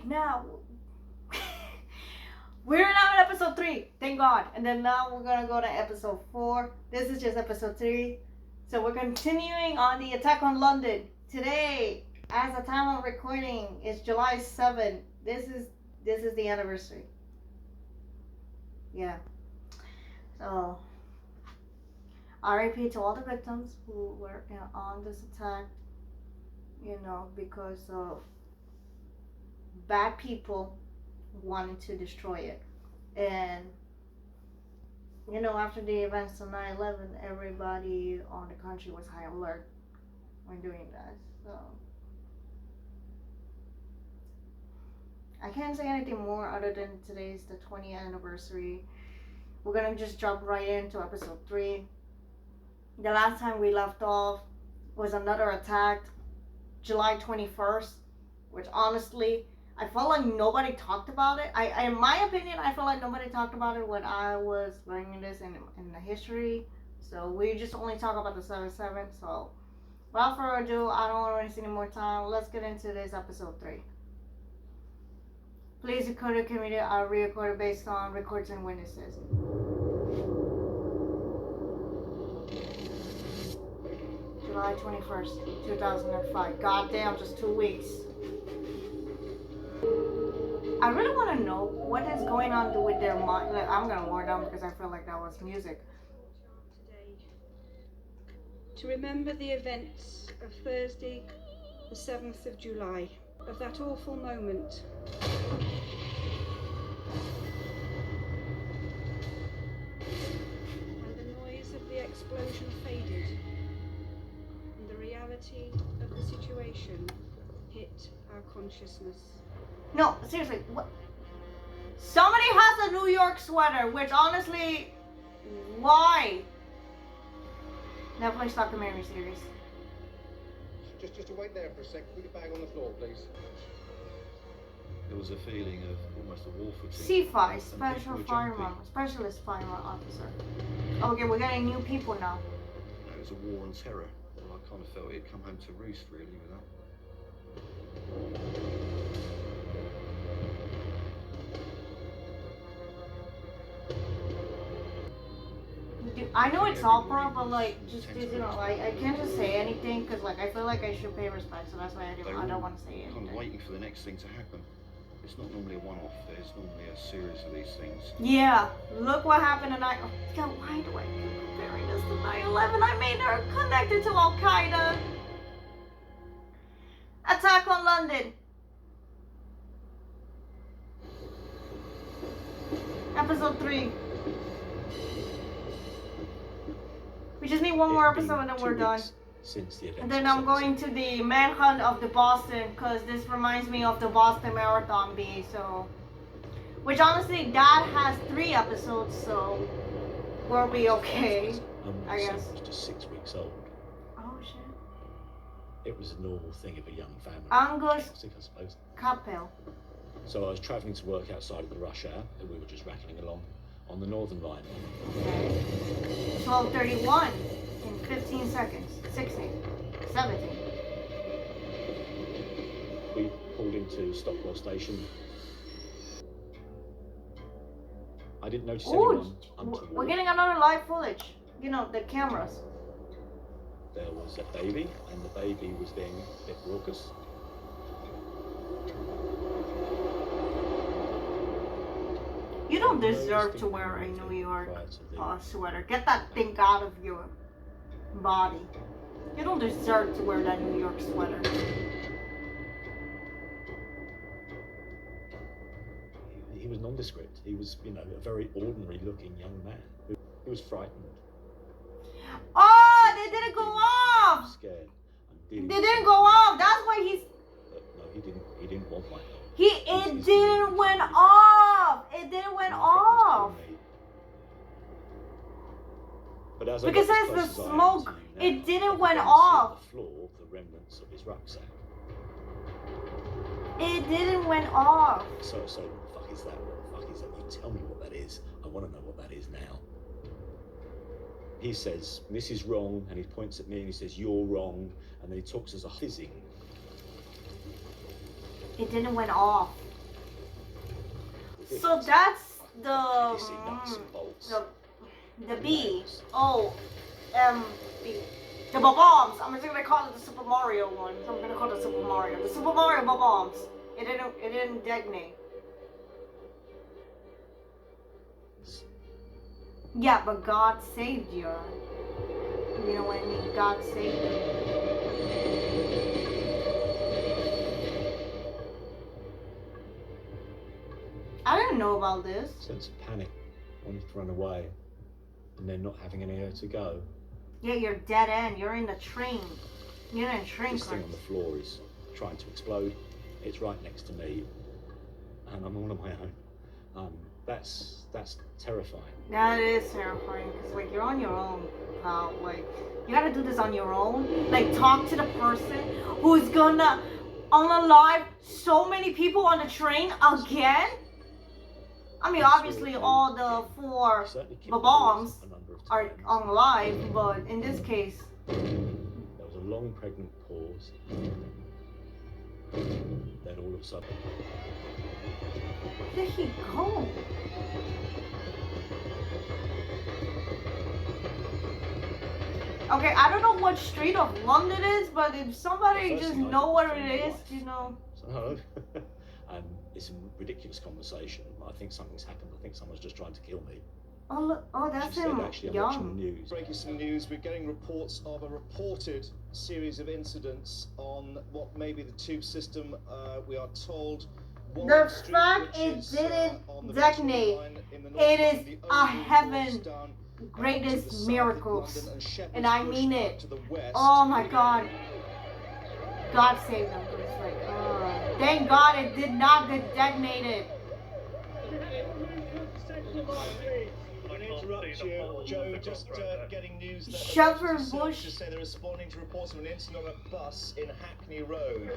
okay, now we're now in episode 3, thank God. And then now we're gonna go to episode 4. This is just episode 3. So we're continuing on the attack on London. Today, as the time of recording, is July 7th. This is the anniversary. Yeah. So RIP to all the victims who were on this attack, because of bad people wanted to destroy it. And after the events of 9/11, everybody on the country was high alert when doing that. So I can't say anything more other than today's the 20th anniversary. We're gonna just jump right into episode 3. The last time we left off was another attack, July 21st, which honestly, I felt like nobody talked about it. In my opinion, I felt like nobody talked about it when I was learning this in the history. So we just only talk about the 7/7. So without further ado, I don't want to waste any more time. Let's get into this episode 3. Please record a community are re-recorded based on records and witnesses. July 21st, 2005. Goddamn, just 2 weeks. I really want to know what is going on with their mind. Like, I'm gonna warn them because I feel like that was music. Today, to remember the events of Thursday, the 7th of July, of that awful moment. When the noise of the explosion faded, and the reality of the situation hit our consciousness. No, seriously, what? Somebody has a New York sweater, which honestly, why? Netflix documentary series. Just wait there for a sec. Put your bag on the floor, please. There was a feeling of almost a war fatigue. CFI, Specialist Firearm Officer. Okay, we're getting new people now. It was a war on terror. Well, I kind of felt it'd come home to roost, really, with that. I know it's opera, but I can't just say anything because I feel like I should pay respect, so that's why I don't want to say anything. Kind of waiting for the next thing to happen. It's not normally a one-off. There's normally a series of these things. Yeah, look what happened tonight. Oh God, why do I keep comparing this to 9/11? I made her connected to Al Qaeda. Attack on London. Episode 3. We just need one more episode and then we're done. Since the And then I'm going to the manhunt of the Boston because this reminds me of the Boston Marathon bee. So, which honestly, that has 3 episodes, so we'll be okay. I guess. Was just 6 weeks old. Oh shit. It was a normal thing of a young family. Angus I suppose. Capel. So I was travelling to work outside of the rush hour, and we were just rattling along on the Northern Line. Okay. 12:31 in 15 seconds. 16, 17. We pulled into Stockwell Station. I didn't notice anyone untoward. We're getting another live footage. The cameras. There was a baby, and the baby was being a bit raucous. You don't deserve to wear a New York sweater. Get that thing out of your body. You don't deserve to wear that New York sweater. He was nondescript. He was, a very ordinary looking young man. He was frightened. Oh, they didn't go off! Scared. They didn't go off. That's why he's... No, he didn't want my help. It didn't went off. It didn't went off. But as because I there's the smoke. It didn't went off. The floor, the remnants of his rucksack. It didn't went off. So what the fuck is that? What the fuck is that? You tell me what that is. I want to know what that is now. He says, this is wrong, and he points at me and he says, you're wrong, and then he talks as a fizzing. It didn't went off. So that's You see nuts and bolts. the B O M B. The bombs. I'm just gonna call it the Super Mario one. So I'm gonna call it Super Mario. The Super Mario bombs. It didn't detonate. Yeah, but God saved you. You know what I mean? God saved you. I didn't know about this. Sense of panic, wanting to run away, and then not having anywhere to go. Yeah, you're dead end. You're in the train. You're in a train This car. thing on the floor is trying to explode. It's right next to me, and I'm all on my own. That's terrifying. That is terrifying because like you're on your own, pal. Like you gotta do this on your own. Like talk to the person who's gonna unalive so many people on the train again. I mean, obviously all the 4 Certainly kicked bombs the doors a number of are times. unalive, but in this case, There was a long pregnant pause. Then all of a sudden, where did he go? Okay, I don't know what street of London it is, but if somebody The first just thing I know did what was it phone my is, wife. you know. so, and it's a ridiculous conversation. I think something's happened. I think someone's just trying to kill me. Oh look, oh that's She said, him, actually, I'm watching the young. news. Breaking some news, we're getting reports of a reported series of incidents on what may be the tube system. We are told The fact it didn't detonate, it is a heaven greatest miracles, and I mean it. Oh my God, God saved them. It's like, thank God it did not get detonated. Interrupt you, Joe. Just getting news that Shepherd Bush. say they're responding to reports of an incident on a bus in Hackney Road.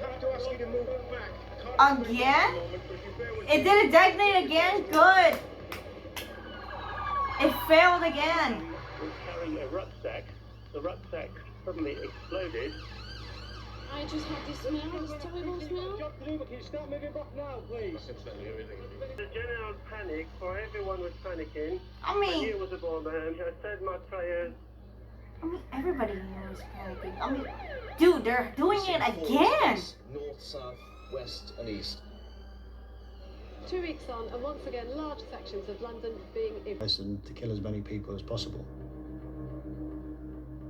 Again? It didn't detonate again? Good. It failed again. Was carrying a rucksack. The rucksack suddenly exploded. I just had this smell, this terrible smell. Can you start moving back now, please? The general panic, for everyone was panicking. I I knew mean, it was a bomb, and I said my prayers. everybody here is panicking. I mean, dude, they're doing it again. North, south, west, and east. 2 weeks on, and once again, large sections of London being And to kill as many people as possible.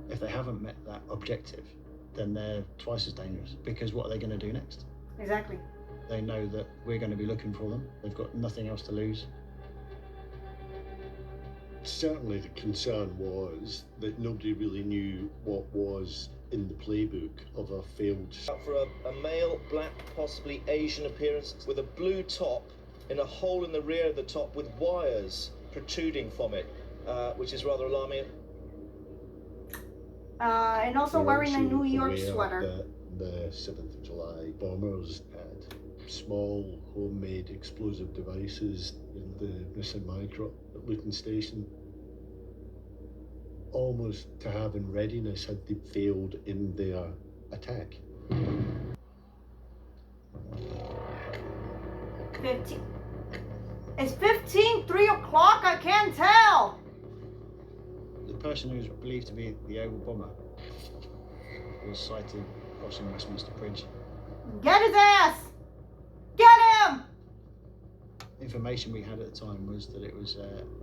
If they haven't met that objective, then they're twice as dangerous, because what are they going to do next? Exactly. They know that we're going to be looking for them. They've got nothing else to lose. Certainly the concern was that nobody really knew what was in the playbook of a failed... For a male, black, possibly Asian appearance, with a blue top in a hole in the rear of the top with wires protruding from it, which is rather alarming. And also wearing a New York aware sweater. that the 7th of July bombers had small homemade explosive devices in the semi-truck at Luton Station, almost to have in readiness had they failed in their attack. 15. It's 3 o'clock, I can't tell. The person who's believed to be the Oval bomber was sighted crossing Westminster Bridge. Get his ass! Get him! Information we had at the time was that it was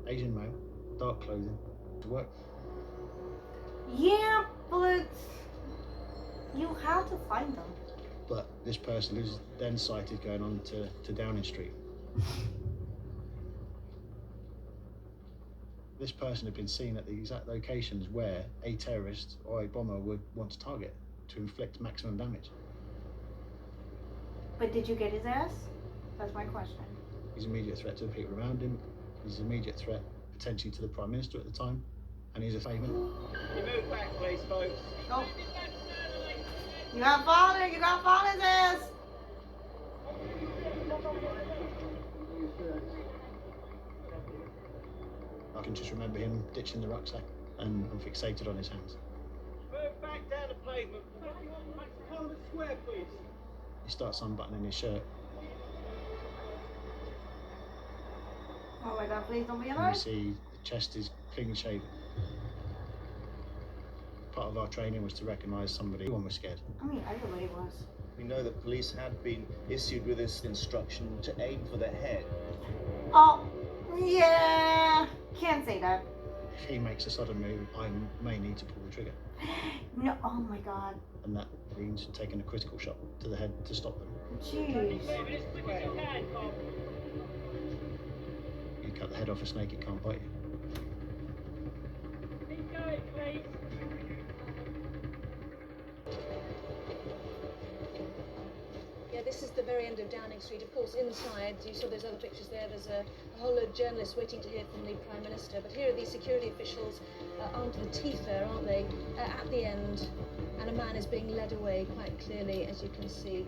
Asian male, dark clothing, to work. Yeah, but you have to find them. But this person was then sighted going on to Downing Street. This person had been seen at the exact locations where a terrorist or a bomber would want to target to inflict maximum damage. But did you get his ass? That's my question. His immediate threat to the people around him, his immediate threat potentially to the Prime Minister at the time, and he's a favourite. You move back, please, folks. Go. You gotta follow it, you gotta follow his ass. I can just remember him ditching the rucksack and fixated on his hands. Move back down the pavement. Parliament Square, please. He starts unbuttoning his shirt. Oh my god, please don't be And you alive. see the chest is clean shaven. Part of our training was to recognise somebody. Everyone was scared. I mean, everybody was. We know that police had been issued with this instruction to aim for the head. Oh, yeah. Can't say that. If he makes a sudden move, I may need to pull the trigger. No, oh my god. And that means taking a critical shot to the head to stop them. Jeez. You cut the head off a snake, it can't bite you. Yeah, this is the very end of Downing Street. Of course, inside, you saw those other pictures there, there's a whole load of journalists waiting to hear from the Prime Minister. But here are these security officials, armed to the teeth there, aren't they, at the end. And a man is being led away quite clearly, as you can see.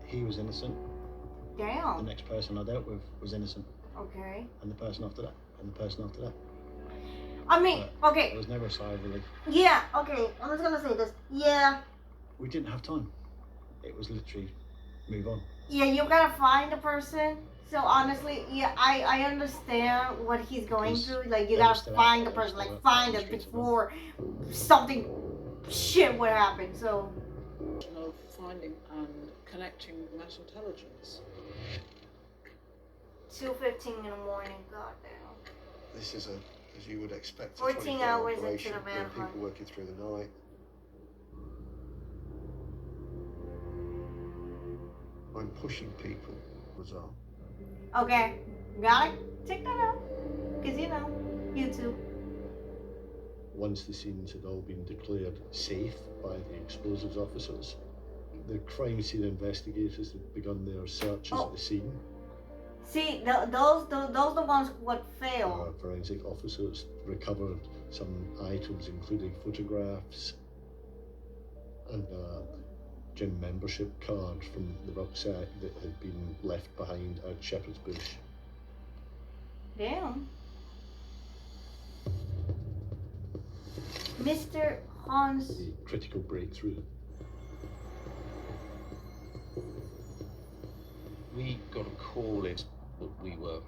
He was innocent. The Damn. next person I dealt with was innocent. Okay. And the person after that. And the person after that. I mean, But okay. there was never a sigh of relief. Yeah, okay. I'm just gonna say this. Yeah. We didn't have time. It was literally move on. Yeah, you gotta find the person. So honestly, yeah, I understand what he's going Because through. Like, you they were gotta still out find the there, person. still Like, out find there them in the streets, before something shit would happen. So. Of finding and connecting national intelligence. 2:15 in the morning. Goddamn. This is a, as you would expect, a 14 24-hour hours into operation. the There are manhunt. people working through the night. I'm pushing people as well. Okay, got it. Check that out. Cause you know, YouTube. Once the scenes had all been declared safe by the explosives officers, the crime scene investigators had begun their searches Oh. at the scene. See, those the ones who would fail. Forensic officers recovered some items, including photographs and a gym membership card from the rucksack that had been left behind at Shepherd's Bush. Damn. Mr. Hans. The critical breakthrough. We got a call in, but we were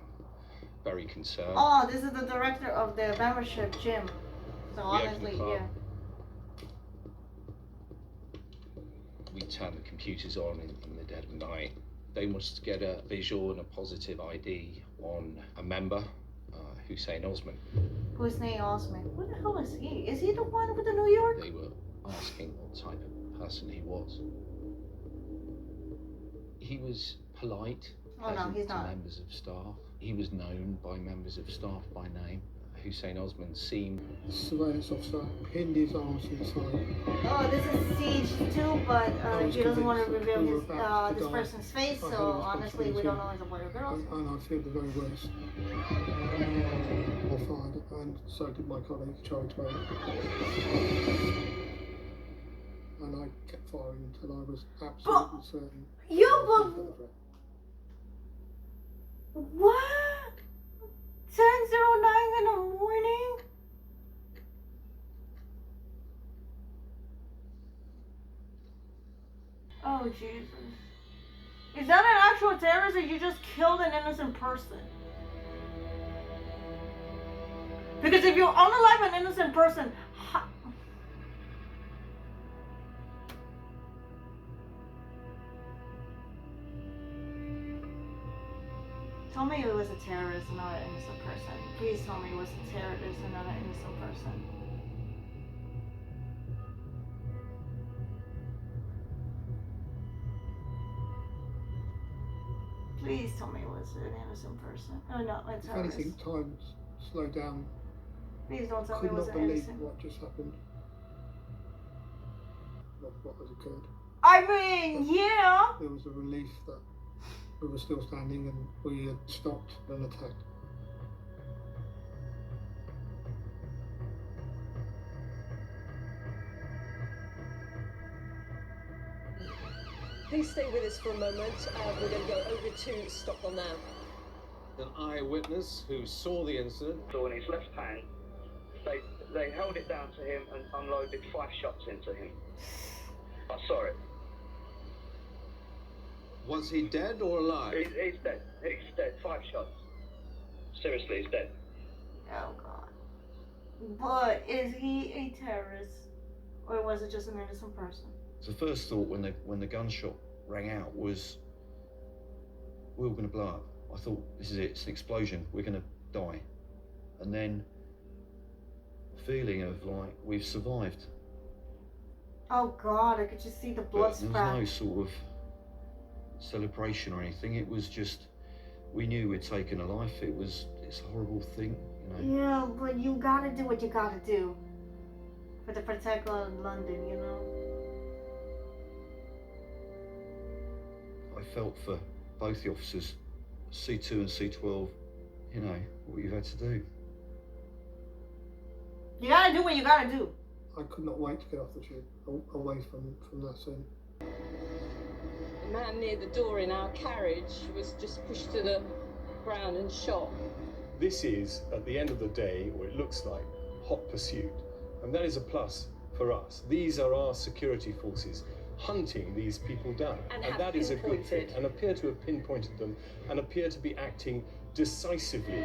very concerned. Oh, this is the director of the membership gym. So We opened honestly, the car. yeah. We turned the computers on in the dead of night. They wanted to get a visual and a positive ID on a member, Hussein Osman. Hussein Osman. What the hell is he? Is he the one with the New York? They were asking what type of person he was. He was polite, Oh, no, pleasant he's to not. members of staff. He was known by members of staff by name. Hussein Osman seemed... The surveillance officer pinned his arms inside. Oh, this is Siege 2, but I was he doesn't want to convinced that reveal we were his about to this die. person's face, I had so a honestly, we don't know if it's a boy or girl. And I feared the very worst. I fired, and so did my colleague, Charlie Twain. And I kept firing until I was absolutely certain. What? 10:09 in the morning? Oh, Jesus. Is that an actual terrorist or you just killed an innocent person? Because if you unalive an innocent person, tell me it was a terrorist and not an innocent person. Please tell me it was a terrorist and not an innocent person. Please tell me it was an innocent person. Oh no, a If terrorist. anything, time slowed down. Please don't tell me Could it was not an believe innocent. what just happened. What has occurred. I mean, yeah. There was a relief that we were still standing and we had stopped an attack. Please stay with us for a moment. We're going to go over to Stockholm now. An eyewitness who saw the incident. So in his left hand, they held it down to him and unloaded 5 shots into him. I saw it. Was he dead or alive? He's dead. He's dead. 5 shots. Seriously, he's dead. Oh God. But is he a terrorist, or was it just an innocent person? The first thought when the gunshot rang out was, we're all going to blow up. I thought, this is it, it's an explosion, we're going to die. And then a feeling of like, we've survived. Oh God, I could just see the blood But there splatter. was no sort of celebration or anything. It was just, we knew we'd taken a life. It's a horrible thing, you know. Yeah, but you gotta do what you gotta do for the protect London, you know. I felt for both the officers, C2 and C12, you know, what you've had to do. You gotta do what you gotta do. I could not wait to get off the tube, away from that scene. The man near the door in our carriage was just pushed to the ground and shot. This is, at the end of the day, or it looks like, hot pursuit. And that is a plus for us. These are our security forces hunting these people down. And that is a good thing. And appear to have pinpointed them and appear to be acting decisively.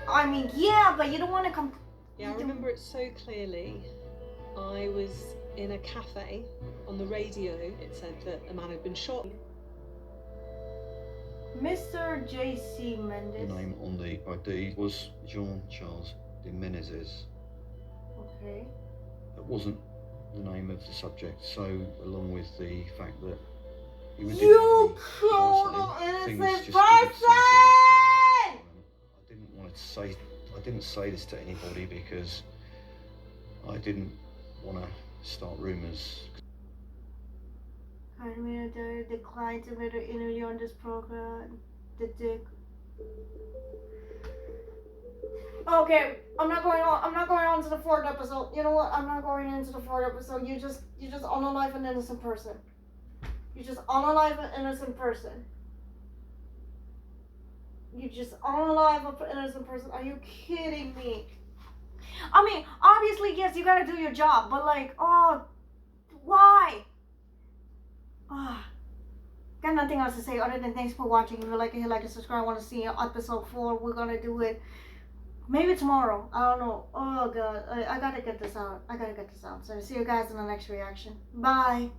I mean, yeah, but you don't want to come. Yeah, I remember it so clearly. I was in a cafe. On the radio, it said that a man had been shot. Mr. J.C. Mendes. The name on the ID was Jean Charles de Menezes. Okay. That wasn't the name of the subject, so along with the fact that he was You killed an innocent person! I didn't say this to anybody because I didn't want to start rumours. I declined to make an interview on this program. The dick. Okay, I'm not going on to the 4th episode. You know what? I'm not going into the 4th episode. You just unalive an innocent person. You just unalive an innocent person. You just unalive an innocent person. Are you kidding me? I mean, obviously, yes, you gotta do your job, but like, oh, why? Got nothing else to say other than thanks for watching. If you like it, hit like and subscribe. I want to see episode 4. We're gonna do it maybe tomorrow. I don't know. Oh God, I gotta get this out. So see you guys in the next reaction. Bye.